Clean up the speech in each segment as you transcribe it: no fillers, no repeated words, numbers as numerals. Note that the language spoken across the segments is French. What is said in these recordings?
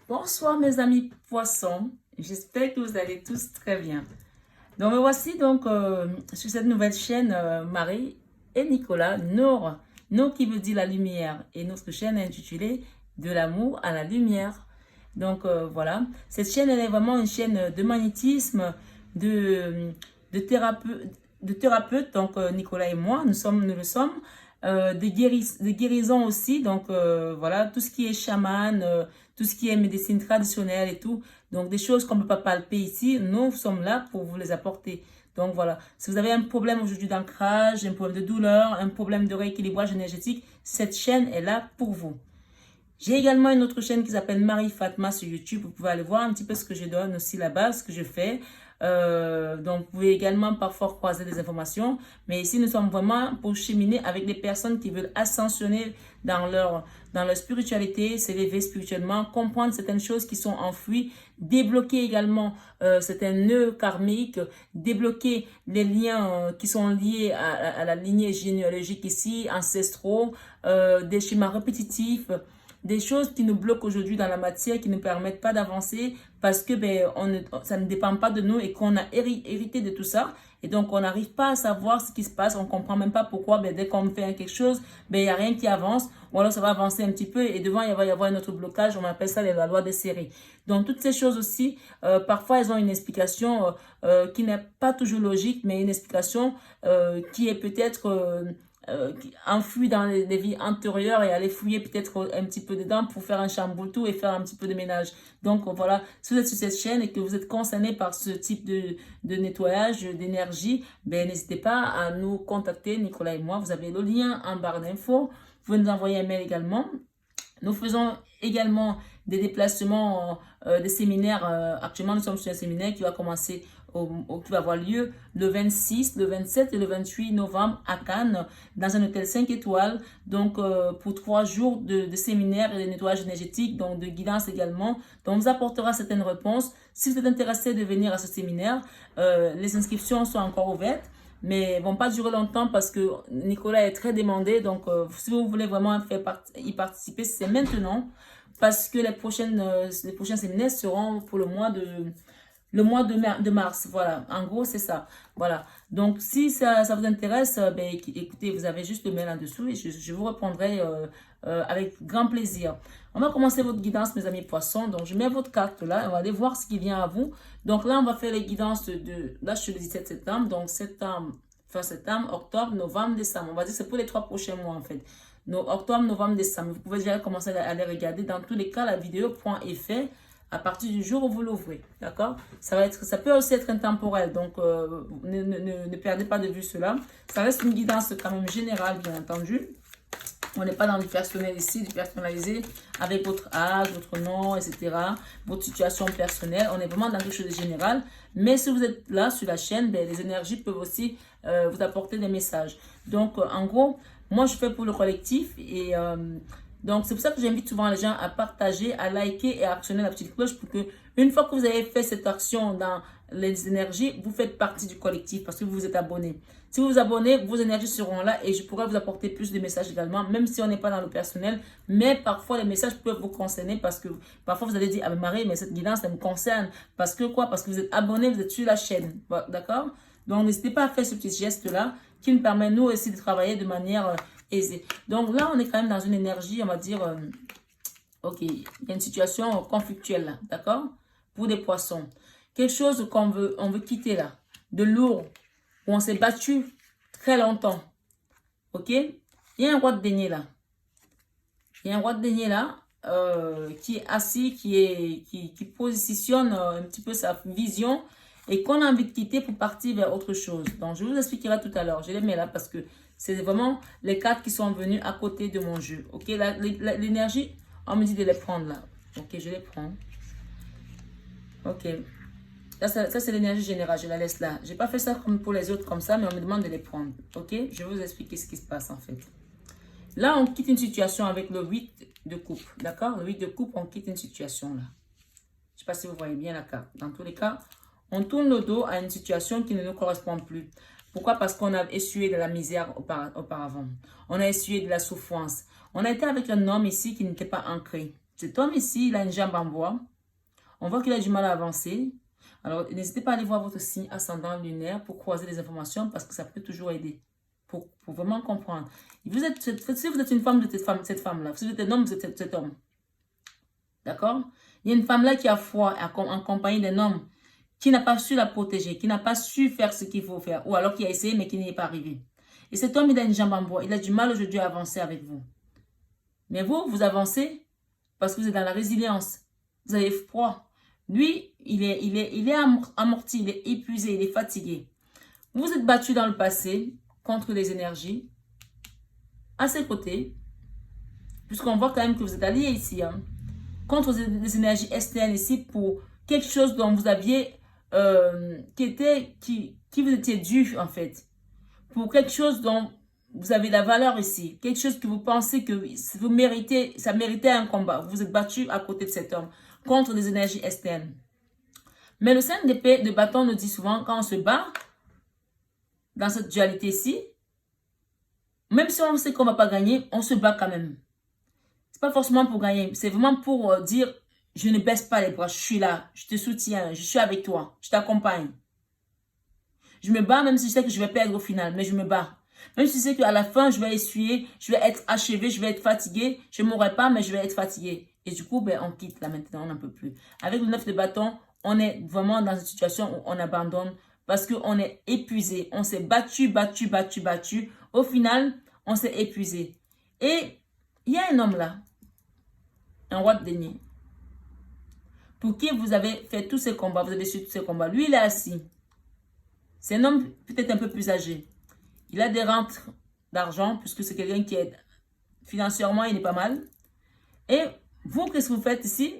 Bonsoir mes amis poissons, j'espère que vous allez tous très bien. Donc me voici donc sur cette nouvelle chaîne Marie et Nicolas, Nour qui veut dire la lumière et notre chaîne est intitulée De l'amour à la lumière. Donc voilà, cette chaîne elle est vraiment une chaîne de magnétisme, de, de thérapeute, donc Nicolas et moi, nous le sommes, de guérison aussi, donc voilà, tout ce qui est chaman, tout ce qui est médecine traditionnelle et tout, donc des choses qu'on ne peut pas palper ici, nous sommes là pour vous les apporter. Donc voilà, si vous avez un problème aujourd'hui d'ancrage, un problème de douleur, un problème de rééquilibrage énergétique, cette chaîne est là pour vous. J'ai également une autre chaîne qui s'appelle Marie Fatma sur YouTube. Vous pouvez aller voir un petit peu ce que je donne aussi là-bas, ce que je fais. Donc, vous pouvez également parfois croiser des informations. Mais ici, nous sommes vraiment pour cheminer avec des personnes qui veulent ascensionner dans leur spiritualité, s'élever spirituellement, comprendre certaines choses qui sont enfouies, débloquer également certains nœuds karmiques, débloquer les liens qui sont liés à la lignée généalogique ici, ancestraux, des schémas répétitifs, des choses qui nous bloquent aujourd'hui dans la matière, qui ne nous permettent pas d'avancer parce que ça ne dépend pas de nous et qu'on a hérité de tout ça. Et donc, on n'arrive pas à savoir ce qui se passe. On ne comprend même pas pourquoi, dès qu'on fait quelque chose, il n'y a rien qui avance. Ou alors, ça va avancer un petit peu et devant, il va y avoir un autre blocage. On appelle ça la loi des séries. Donc, toutes ces choses aussi, parfois, elles ont une explication qui n'est pas toujours logique, mais une explication qui est peut-être enfouir dans les vies antérieures et aller fouiller peut-être un petit peu dedans pour faire un chamboule-tout et faire un petit peu de ménage. Donc voilà, si vous êtes sur cette chaîne et que vous êtes concerné par ce type de nettoyage d'énergie, n'hésitez pas à nous contacter, Nicolas et moi. Vous avez le lien en barre d'infos. Vous pouvez nous envoyer un mail également. Nous faisons également des déplacements, des séminaires. Actuellement, nous sommes sur un séminaire qui va commencer qui va avoir lieu le 26, le 27 et le 28 novembre à Cannes, dans un hôtel 5 étoiles. Donc, pour 3 jours de séminaire et de nettoyage énergétique, donc de guidance également. Donc, on vous apportera certaines réponses. Si vous êtes intéressé de venir à ce séminaire, les inscriptions sont encore ouvertes, mais vont pas durer longtemps parce que Nicolas est très demandé. Donc, si vous voulez vraiment y participer, c'est maintenant parce que les prochains séminaires seront pour le mois de mars. Voilà, en gros, c'est ça. Voilà. Donc, si ça vous intéresse, écoutez, vous avez juste le mail en dessous et je vous répondrai avec grand plaisir. On va commencer votre guidance, mes amis poissons. Donc, je mets votre carte là et on va aller voir ce qui vient à vous. Donc, là, on va faire les guidances là, je suis le 17 septembre. Donc, fin septembre, octobre, novembre, décembre. On va dire que c'est pour les 3 prochains mois, en fait. Octobre, novembre, décembre. Vous pouvez déjà commencer à les regarder. Dans tous les cas, la vidéo point est faite à partir du jour où vous l'ouvrez, d'accord? Ça peut aussi être intemporel, donc ne perdez pas de vue cela. Ça reste une guidance quand même générale, bien entendu. On n'est pas dans du personnel ici, du personnalisé avec votre âge, votre nom, etc. Votre situation personnelle. On est vraiment dans quelque chose de général. Mais si vous êtes là sur la chaîne, les énergies peuvent aussi vous apporter des messages. Donc, en gros, moi, je fais pour le collectif et donc, c'est pour ça que j'invite souvent les gens à partager, à liker et à actionner la petite cloche pour que, une fois que vous avez fait cette action dans les énergies, vous faites partie du collectif parce que vous vous êtes abonné. Si vous vous abonnez, vos énergies seront là et je pourrai vous apporter plus de messages également, même si on n'est pas dans le personnel. Mais parfois, les messages peuvent vous concerner parce que parfois vous allez dire, ah mais Marie, mais cette guidance, elle me concerne. Parce que quoi? Parce que vous êtes abonné, vous êtes sur la chaîne. D'accord? Donc, n'hésitez pas à faire ce petit geste-là qui nous permet, nous aussi, de travailler de manière aisée. Donc là, on est quand même dans une énergie, on va dire, ok, il y a une situation conflictuelle là, d'accord? Pour des poissons. Quelque chose on veut quitter là, de lourd, où on s'est battu très longtemps, ok? Il y a un roi de denier là. Il y a un roi de denier là qui est assis, qui positionne un petit peu sa vision et qu'on a envie de quitter pour partir vers autre chose. Donc, je vous expliquerai tout à l'heure. Je les mets là parce que c'est vraiment les cartes qui sont venues à côté de mon jeu. Ok, l'énergie, on me dit de les prendre là. Ok, je les prends. Ok. Ça c'est l'énergie générale, je la laisse là. Je n'ai pas fait ça comme pour les autres comme ça, mais on me demande de les prendre. Ok, je vais vous expliquer ce qui se passe en fait. Là, on quitte une situation avec le 8 de coupe. D'accord? Le 8 de coupe, on quitte une situation là. Je ne sais pas si vous voyez bien la carte. Dans tous les cas, on tourne le dos à une situation qui ne nous correspond plus. Pourquoi? Parce qu'on a essuyé de la misère auparavant. On a essuyé de la souffrance. On a été avec un homme ici qui n'était pas ancré. Cet homme ici, il a une jambe en bois. On voit qu'il a du mal à avancer. Alors, n'hésitez pas à aller voir votre signe ascendant lunaire pour croiser les informations parce que ça peut toujours aider pour vraiment comprendre. Si vous êtes une femme de cette femme-là, si vous êtes un homme de cet homme, d'accord? Il y a une femme là qui a foi en compagnie d'un homme qui n'a pas su la protéger, qui n'a pas su faire ce qu'il faut faire, ou alors qui a essayé mais qui n'y est pas arrivé. Et cet homme, il a une jambe en bois. Il a du mal aujourd'hui à avancer avec vous. Mais vous avancez parce que vous êtes dans la résilience. Vous avez froid. Lui, il est amorti, il est épuisé, il est fatigué. Vous vous êtes battu dans le passé contre les énergies. À ses côtés, puisqu'on voit quand même que vous êtes alliés ici, hein, contre les énergies externes ici pour quelque chose dont vous aviez, qui vous était dû en fait. Pour quelque chose dont vous avez la valeur ici. Quelque chose que vous pensez que vous méritez, ça méritait un combat. Vous vous êtes battu à côté de cet homme contre les énergies externes. Mais le 5 d'épée de bâton nous dit souvent, quand on se bat, dans cette dualité-ci, même si on sait qu'on ne va pas gagner, on se bat quand même. Ce n'est pas forcément pour gagner, c'est vraiment pour dire, je ne baisse pas les bras, je suis là, je te soutiens, je suis avec toi, je t'accompagne. Je me bats même si je sais que je vais perdre au final, mais je me bats. Même si je sais qu'à la fin, je vais essuyer, je vais être achevé, je vais être fatigué. Je ne mourrai pas, mais je vais être fatigué. Et du coup, ben, on quitte là maintenant, on n'en peut plus. Avec le 9 de bâton, on est vraiment dans une situation où on abandonne parce qu'on est épuisé. On s'est battu. Au final, on s'est épuisé. Et il y a un homme là, un roi de denier, pour qui vous avez fait tous ces combats, vous avez su tous ces combats. Lui, il est assis. C'est un homme peut-être un peu plus âgé. Il a des rentes d'argent, puisque c'est quelqu'un qui est financièrement, il est pas mal. Et vous, qu'est-ce que vous faites ici?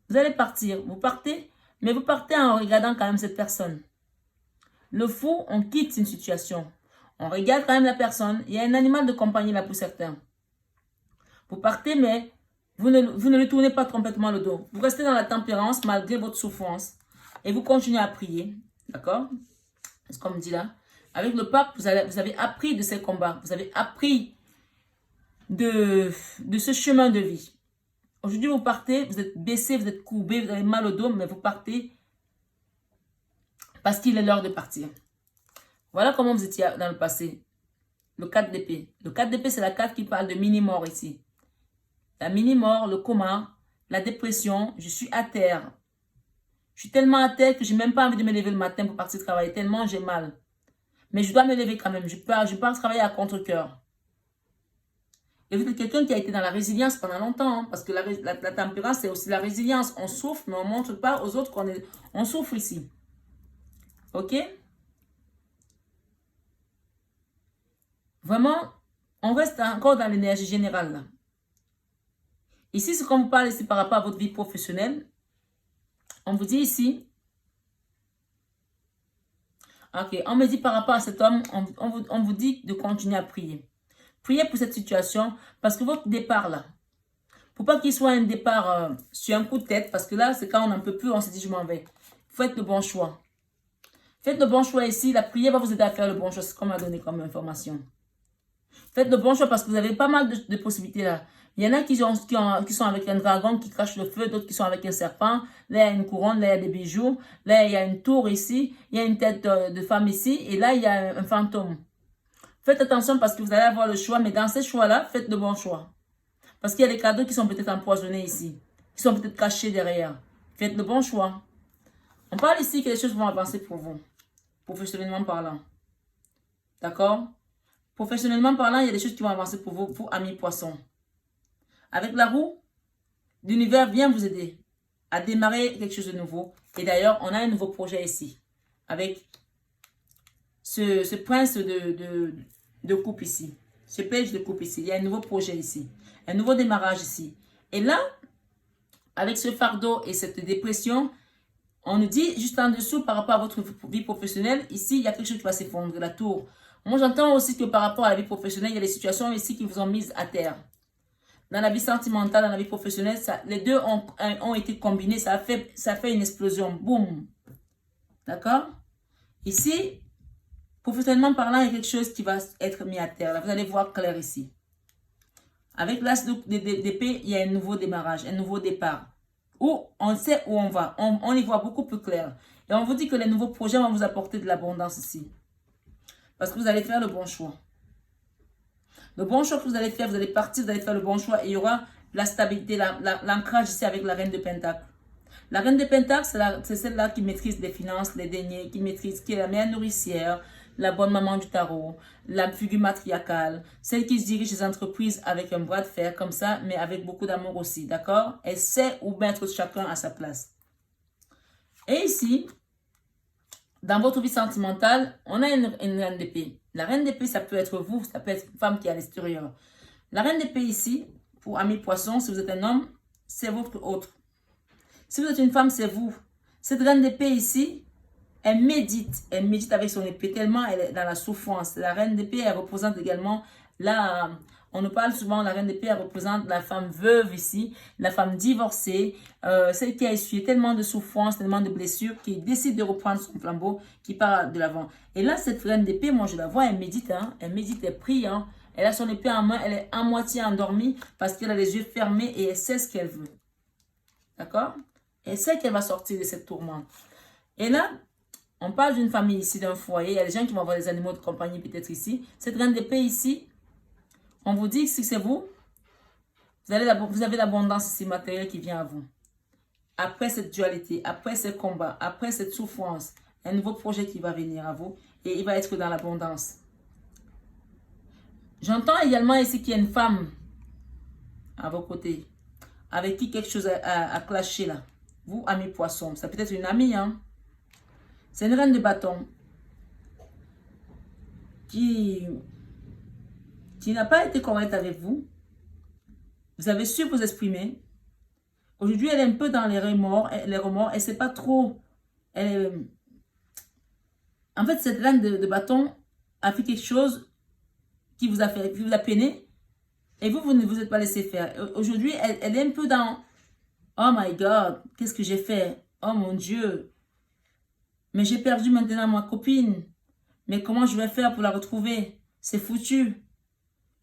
Vous allez partir. Vous partez, mais vous partez en regardant quand même cette personne. Le fou, on quitte une situation. On regarde quand même la personne. Il y a un animal de compagnie là pour certains. Vous partez, mais vous ne lui tournez pas complètement le dos. Vous restez dans la tempérance malgré votre souffrance. Et vous continuez à prier. D'accord? C'est ce qu'on me dit là. Avec le pape, vous avez appris de ces combats. Vous avez appris de ce chemin de vie. Aujourd'hui, vous partez, vous êtes baissé, vous êtes courbé, vous avez mal au dos, mais vous partez parce qu'il est l'heure de partir. Voilà comment vous étiez dans le passé. Le 4 d'épée. Le 4 d'épée, c'est la carte qui parle de mini-mort ici. La mini-mort, le coma, la dépression, je suis à terre. Je suis tellement à terre que je n'ai même pas envie de me lever le matin pour partir travailler, tellement j'ai mal. Mais je dois me lever quand même. Je pars travailler à contre-cœur. Et vous êtes quelqu'un qui a été dans la résilience pendant longtemps. Hein, parce que la tempérance, c'est aussi la résilience. On souffre, mais on ne montre pas aux autres on souffre ici. Ok? Vraiment, on reste encore dans l'énergie générale. Là. Ici, ce qu'on vous parle ici par rapport à votre vie professionnelle, on vous dit ici, ok, on me dit par rapport à cet homme, on vous dit de continuer à prier. Priez pour cette situation parce que votre départ là, pour pas qu'il soit un départ sur un coup de tête, parce que là, c'est quand on n'en peut plus, on se dit je m'en vais. Faites le bon choix. Faites le bon choix ici, la prière va vous aider à faire le bon choix, c'est ce qu'on m'a donné comme information. Faites le bon choix parce que vous avez pas mal de possibilités là. Il y en a qui sont avec un dragon qui crache le feu, d'autres qui sont avec un serpent. Là, il y a une couronne, là, il y a des bijoux. Là, il y a une tour ici. Il y a une tête de femme ici. Et là, il y a un fantôme. Faites attention parce que vous allez avoir le choix. Mais dans ces choix-là, faites le bon choix. Parce qu'il y a des cadeaux qui sont peut-être empoisonnés ici. Qui sont peut-être cachés derrière. Faites le bon choix. On parle ici que les choses vont avancer pour vous. Professionnellement parlant. D'accord? Professionnellement parlant, il y a des choses qui vont avancer pour vous, pour amis poissons. Avec la roue, l'univers vient vous aider à démarrer quelque chose de nouveau. Et d'ailleurs, on a un nouveau projet ici. Avec ce prince de coupe ici. Ce page de coupe ici. Il y a un nouveau projet ici. Un nouveau démarrage ici. Et là, avec ce fardeau et cette dépression, on nous dit juste en dessous par rapport à votre vie professionnelle, ici, il y a quelque chose qui va s'effondrer, la tour. Moi, j'entends aussi que par rapport à la vie professionnelle, il y a des situations ici qui vous ont mis à terre. Dans la vie sentimentale, dans la vie professionnelle, les deux ont été combinés. Ça fait une explosion. Boum. D'accord? Ici, professionnellement parlant, il y a quelque chose qui va être mis à terre. Là, vous allez voir clair ici. Avec l'as d'épée, il y a un nouveau démarrage, un nouveau départ. Où on sait où on va. On y voit beaucoup plus clair. Et on vous dit que les nouveaux projets vont vous apporter de l'abondance ici. Parce que vous allez faire le bon choix. Le bon choix que vous allez faire, vous allez partir, vous allez faire le bon choix. Et il y aura la stabilité, l'ancrage ici avec la reine de Pentacle. La reine de Pentacle, c'est celle-là qui maîtrise les finances, les deniers, qui est la mère nourricière, la bonne maman du tarot, la figure matriarcale, celle qui se dirige les entreprises avec un bras de fer comme ça, mais avec beaucoup d'amour aussi, d'accord? Elle sait où mettre chacun à sa place. Et ici, dans votre vie sentimentale, on a une reine d'épée. La reine d'épée, ça peut être vous, ça peut être une femme qui est à l'extérieur. La reine d'épée ici, pour amis poissons, si vous êtes un homme, c'est votre autre. Si vous êtes une femme, c'est vous. Cette reine d'épée ici, elle médite avec son épée, tellement elle est dans la souffrance. La reine d'épée, elle représente également on nous parle souvent, la reine d'épée, elle représente la femme veuve ici, la femme divorcée, celle qui a essuyé tellement de souffrances, tellement de blessures, qui décide de reprendre son flambeau, qui part de l'avant. Et là, cette reine d'épée, moi je la vois, elle médite, elle prie, elle a son épée en main, elle est à moitié endormie parce qu'elle a les yeux fermés et elle sait ce qu'elle veut. D'accord? Elle sait qu'elle va sortir de cette tourmente. Et là, on parle d'une famille ici, d'un foyer. Il y a des gens qui vont avoir des animaux de compagnie peut-être ici. Cette reine d'épée ici, on vous dit que si c'est vous, vous avez l'abondance ici matérielle qui vient à vous. Après cette dualité, après ce combat, après cette souffrance, un nouveau projet qui va venir à vous et il va être dans l'abondance. J'entends également ici qu'il y a une femme à vos côtés avec qui quelque chose a clashé là. Vous, amis poissons, ça peut être une amie, C'est une reine de bâton qui n'a pas été correcte avec vous. Vous avez su vous exprimer. Aujourd'hui, elle est un peu dans les remords. Elle ne sait pas trop. En fait, cette reine de bâton a fait quelque chose qui vous a peiné. Et vous ne vous êtes pas laissé faire. Aujourd'hui, elle est un peu dans « Oh my God, qu'est-ce que j'ai fait? Oh mon Dieu! Mais j'ai perdu maintenant ma copine. Mais comment je vais faire pour la retrouver? C'est foutu.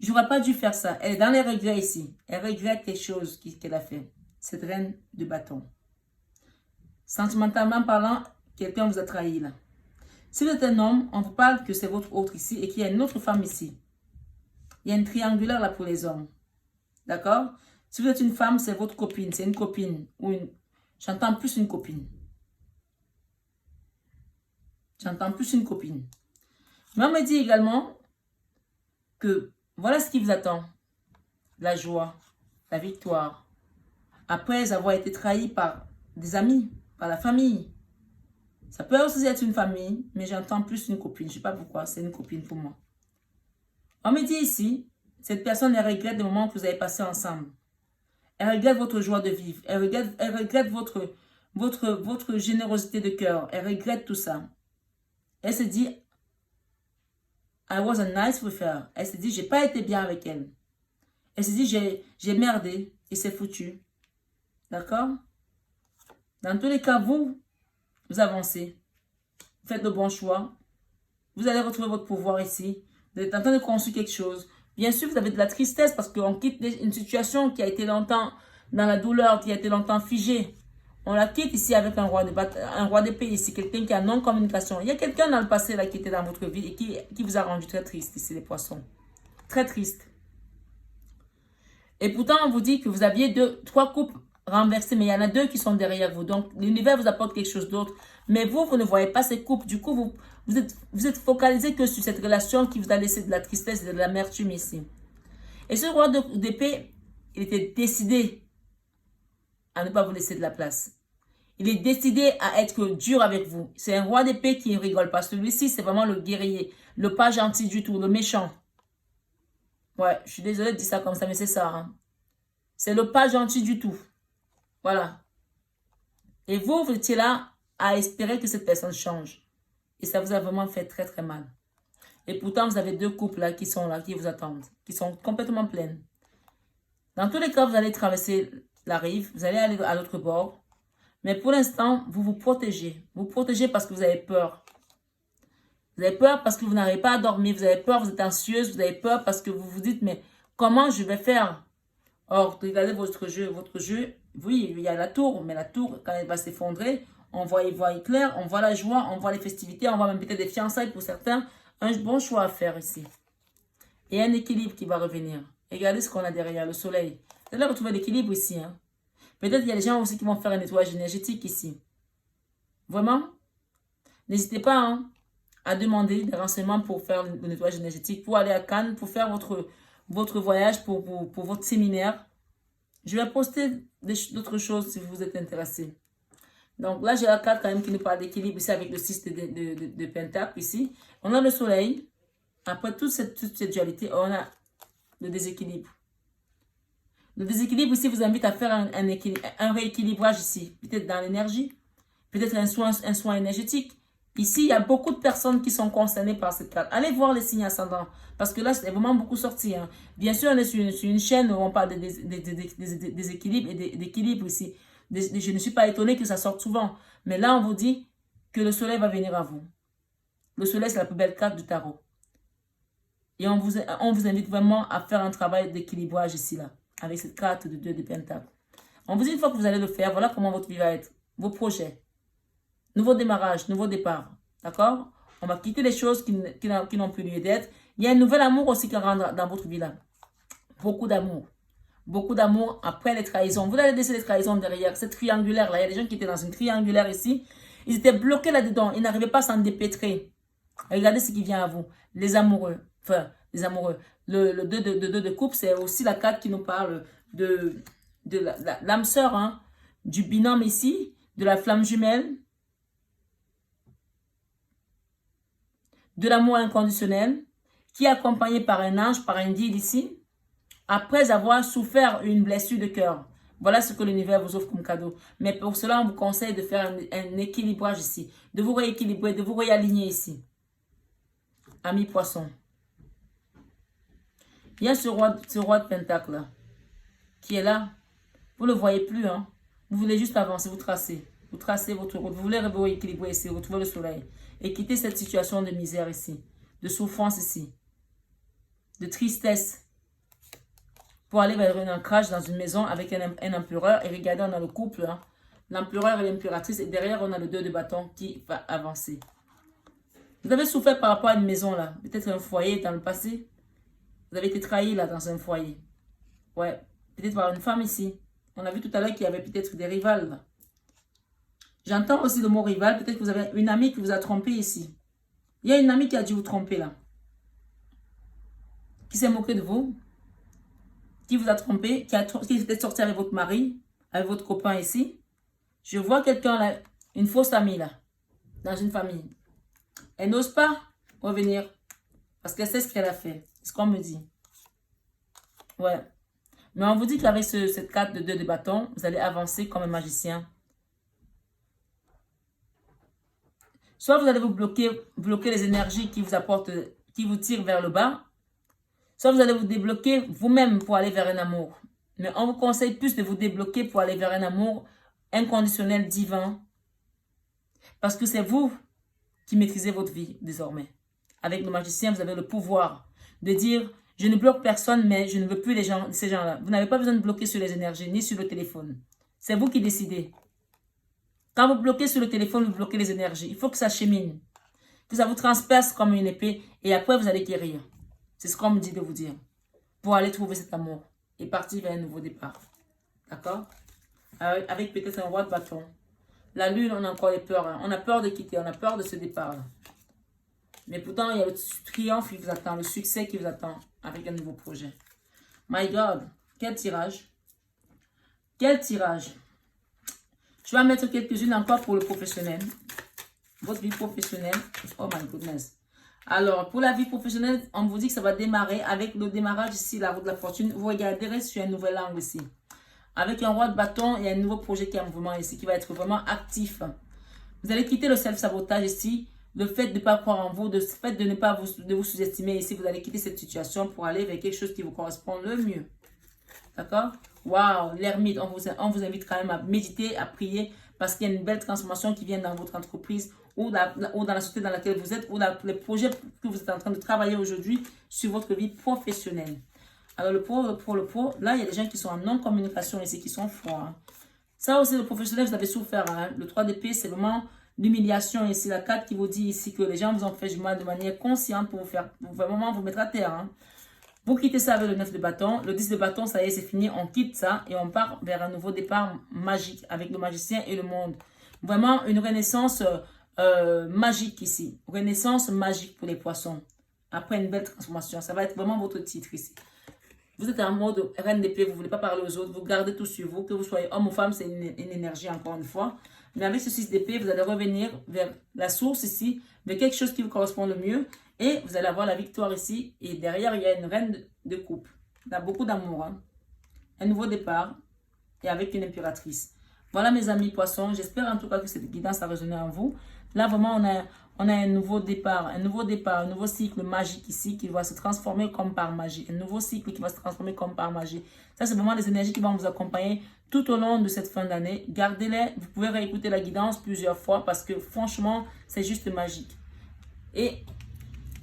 J'aurais pas dû faire ça. » Elle est dans les regrets ici. Elle regrette quelque chose qu'elle a fait. Cette reine de bâton. Sentimentalement parlant, quelqu'un vous a trahi là. Si vous êtes un homme, on vous parle que c'est votre autre ici et qu'il y a une autre femme ici. Il y a une triangulaire là pour les hommes. D'accord? Si vous êtes une femme, c'est votre copine. C'est une copine. J'entends plus une copine. J'entends plus une copine. Mais on me dit également que voilà ce qui vous attend. La joie, la victoire. Après avoir été trahi par des amis, par la famille. Ça peut aussi être une famille, mais j'entends plus une copine. Je ne sais pas pourquoi, c'est une copine pour moi. On me dit ici, cette personne, elle regrette le moment que vous avez passé ensemble. Elle regrette votre joie de vivre. Elle regrette votre générosité de cœur. Elle regrette tout ça. Elle se dit, I wasn't nice with her. Elle se dit, j'ai pas été bien avec elle. Elle se dit, j'ai merdé et c'est foutu. D'accord? Dans tous les cas, vous avancez. Vous faites le bon choix. Vous allez retrouver votre pouvoir ici. Vous êtes en train de construire quelque chose. Bien sûr, vous avez de la tristesse parce qu'on quitte une situation qui a été longtemps dans la douleur, qui a été longtemps figée. On la quitte ici avec un roi d'épée ici, quelqu'un qui a non-communication. Il y a quelqu'un dans le passé là qui était dans votre vie et qui vous a rendu très triste ici, les poissons. Très triste. Et pourtant, on vous dit que vous aviez 3 coupes renversées, mais il y en a 2 qui sont derrière vous. Donc, l'univers vous apporte quelque chose d'autre. Mais vous ne voyez pas ces coupes. Du coup, vous êtes focalisé que sur cette relation qui vous a laissé de la tristesse et de l'amertume ici. Et ce roi d'épée, il était décidé à ne pas vous laisser de la place. Il est décidé à être dur avec vous. C'est un roi d'épée qui ne rigole pas. Celui-ci, c'est vraiment le guerrier. Le pas gentil du tout, le méchant. Ouais, je suis désolée de dire ça comme ça, mais c'est ça. C'est le pas gentil du tout. Voilà. Et vous étiez là à espérer que cette personne change. Et ça vous a vraiment fait très très mal. Et pourtant, vous avez 2 couples là qui sont là, qui vous attendent. Qui sont complètement pleines. Dans tous les cas, vous allez traverser la rive. Vous allez aller à l'autre bord. Mais pour l'instant, vous vous protégez. Vous protégez parce que vous avez peur. Vous avez peur parce que vous n'arrivez pas à dormir. Vous avez peur, vous êtes anxieuse. Vous avez peur parce que vous vous dites, mais comment je vais faire? Or, regardez votre jeu, oui, il y a la tour, mais la tour, quand elle va s'effondrer, on voit clair, on voit la joie, on voit les festivités, on voit même peut-être des fiançailles pour certains. Un bon choix à faire ici. Et un équilibre qui va revenir. Regardez ce qu'on a derrière, le soleil. Vous allez retrouver l'équilibre ici. Hein. Peut-être qu'il y a des gens aussi qui vont faire un nettoyage énergétique ici. Vraiment, n'hésitez pas hein, à demander des renseignements pour faire le nettoyage énergétique, pour aller à Cannes, pour faire votre voyage, pour votre séminaire. Je vais poster d'autres choses si vous êtes intéressé. Donc là, j'ai la carte quand même qui nous parle d'équilibre ici avec le 6 de Pentacle ici. On a le soleil. Après toute cette dualité, on a le déséquilibre. Le déséquilibre ici vous invite à faire un rééquilibrage ici. Peut-être dans l'énergie. Peut-être un soin énergétique. Ici, il y a beaucoup de personnes qui sont concernées par cette carte. Allez voir les signes ascendants. Parce que là, c'est vraiment beaucoup sorti. Hein. Bien sûr, on est sur une chaîne où on parle des équilibres et d'équilibre ici. Je ne suis pas étonnée que ça sorte souvent. Mais là, on vous dit que le soleil va venir à vous. Le soleil, c'est la plus belle carte du tarot. Et on vous invite vraiment à faire un travail d'équilibrage ici, là. Avec cette carte de 2 de Pentacle. On vous dit une fois que vous allez le faire, voilà comment votre vie va être. Vos projets. Nouveau démarrage, nouveau départ. D'accord? On va quitter les choses qui n'ont plus lieu d'être. Il y a un nouvel amour aussi qui rentre dans votre vie là. Beaucoup d'amour. Beaucoup d'amour après les trahisons. Vous allez laisser les trahisons derrière. Cette triangulaire là. Il y a des gens qui étaient dans une triangulaire ici. Ils étaient bloqués là-dedans. Ils n'arrivaient pas à s'en dépêtrer. Regardez ce qui vient à vous. Les amoureux. Enfin, les amoureux. Le 2 de coupe, c'est aussi la carte qui nous parle de l'âme sœur. Hein, du binôme ici. De la flamme jumelle. De l'amour inconditionnel, qui est accompagné par un ange, par un guide ici, après avoir souffert une blessure de cœur. Voilà ce que l'univers vous offre comme cadeau. Mais pour cela, on vous conseille de faire un équilibrage ici, de vous rééquilibrer, de vous réaligner ici. Ami poisson. Il y a ce roi de Pentacle là, qui est là. Vous ne le voyez plus, hein. Vous voulez juste avancer, vous tracez. Vous tracez votre route. Vous voulez vous rééquilibrer ici, retrouver le soleil. Et quitter cette situation de misère ici. De souffrance ici. De tristesse. Pour aller vers un ancrage dans une maison avec un empereur. Et regardez, on a le couple. Hein. L'empereur et l'impératrice. Et derrière, on a le 2 de bâton qui va avancer. Vous avez souffert par rapport à une maison là. Peut-être un foyer dans le passé. Vous avez été trahi là dans un foyer. Ouais. Peut-être par une femme ici. On a vu tout à l'heure qu'il y avait peut-être des rivales là. J'entends aussi le mot rival. Peut-être que vous avez une amie qui vous a trompé ici. Il y a une amie qui a dû vous tromper là. Qui s'est moqué de vous. Qui vous a trompé. Qui est peut-être sorti avec votre mari. Avec votre copain ici. Je vois quelqu'un là. Une fausse amie là. Dans une famille. Elle n'ose pas revenir. Parce qu'elle sait ce qu'elle a fait. C'est ce qu'on me dit. Ouais. Mais on vous dit qu'avec cette carte de 2 de bâton. Vous allez avancer comme un magicien. Soit vous allez vous bloquer les énergies qui vous apportent, qui vous tirent vers le bas. Soit vous allez vous débloquer vous-même pour aller vers un amour. Mais on vous conseille plus de vous débloquer pour aller vers un amour inconditionnel, divin. Parce que c'est vous qui maîtrisez votre vie désormais. Avec le magicien, vous avez le pouvoir de dire, je ne bloque personne, mais je ne veux plus ces gens-là. Vous n'avez pas besoin de bloquer sur les énergies, ni sur le téléphone. C'est vous qui décidez. Quand vous bloquez sur le téléphone, vous bloquez les énergies. Il faut que ça chemine. Que ça vous transperce comme une épée. Et après, vous allez guérir. C'est ce qu'on me dit de vous dire. Pour aller trouver cet amour. Et partir vers un nouveau départ. D'accord? Avec peut-être un roi de bâton. La lune, on a encore les peurs. Hein. On a peur de quitter. On a peur de ce départ. Là. Mais pourtant, il y a le triomphe qui vous attend. Le succès qui vous attend. Avec un nouveau projet. My God. Quel tirage. Quel tirage. Je vais en mettre quelques-unes encore pour le professionnel. Votre vie professionnelle. Oh my goodness. Alors, pour la vie professionnelle, on vous dit que ça va démarrer avec le démarrage ici, la route de la fortune. Vous regarderez sur un nouvel angle ici. Avec un roi de bâton, il y a un nouveau projet qui est en mouvement ici, qui va être vraiment actif. Vous allez quitter le self-sabotage ici. Le fait de ne pas croire en vous, le fait de ne pas vous sous-estimer ici. Vous allez quitter cette situation pour aller vers quelque chose qui vous correspond le mieux. D'accord? Waouh, l'ermite, on vous invite quand même à méditer, à prier, parce qu'il y a une belle transformation qui vient dans votre entreprise ou dans la société dans laquelle vous êtes, ou dans les projets que vous êtes en train de travailler aujourd'hui sur votre vie professionnelle. Alors, le pro, là, il y a des gens qui sont en non-communication ici, qui sont froids. Hein. Ça aussi, le professionnel, vous avez souffert. Hein. Le 3 d'épée, c'est vraiment l'humiliation ici. La 4 qui vous dit ici que les gens vous ont fait du mal de manière consciente pour vraiment vous mettre à terre. Hein. Vous quittez ça avec le 9 de bâton. Le 10 de bâton, ça y est, c'est fini. On quitte ça et on part vers un nouveau départ magique avec le magicien et le monde. Vraiment une renaissance magique ici. Renaissance magique pour les poissons. Après une belle transformation. Ça va être vraiment votre titre ici. Vous êtes en mode reine d'épée, vous ne voulez pas parler aux autres, vous gardez tout sur vous, que vous soyez homme ou femme, c'est une énergie encore une fois. Mais avec ce 6 d'épée, vous allez revenir vers la source ici, vers quelque chose qui vous correspond le mieux, et vous allez avoir la victoire ici. Et derrière, il y a une reine de coupe. Il y a beaucoup d'amour, hein. Un nouveau départ, et avec une impératrice. Voilà mes amis poissons, j'espère en tout cas que cette guidance a résonné en vous. Là vraiment on a un nouveau départ, un nouveau cycle magique ici qui va se transformer comme par magie. Un nouveau cycle qui va se transformer comme par magie. Ça c'est vraiment les énergies qui vont vous accompagner tout au long de cette fin d'année. Gardez-les, vous pouvez réécouter la guidance plusieurs fois parce que franchement c'est juste magique. Et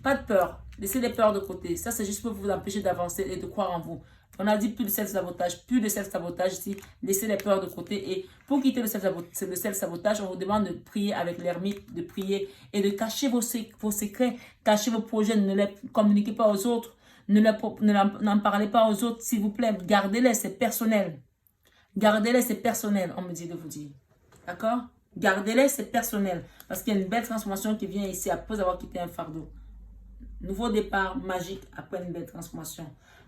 pas de peur, laissez les peurs de côté. Ça c'est juste pour vous empêcher d'avancer et de croire en vous. On a dit plus de self-sabotage ici. Laissez les peurs de côté. Et pour quitter le self-sabotage, on vous demande de prier avec l'ermite, de prier et de cacher vos secrets, cacher vos projets, ne les communiquez pas aux autres, n'en parlez pas aux autres, s'il vous plaît. Gardez-les, c'est personnel. Gardez-les, c'est personnel, on me dit de vous dire. D'accord? Gardez-les, c'est personnel. Parce qu'il y a une belle transformation qui vient ici après avoir quitté un fardeau. Nouveau départ magique après une belle transformation.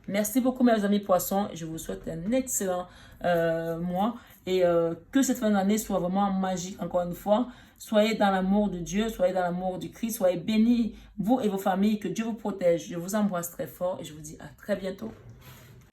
Merci beaucoup mes amis poissons. Je vous souhaite un excellent mois. Et que cette fin d'année soit vraiment magique encore une fois. Soyez dans l'amour de Dieu, soyez dans l'amour du Christ. Soyez bénis, vous et vos familles. Que Dieu vous protège. Je vous embrasse très fort et je vous dis à très bientôt.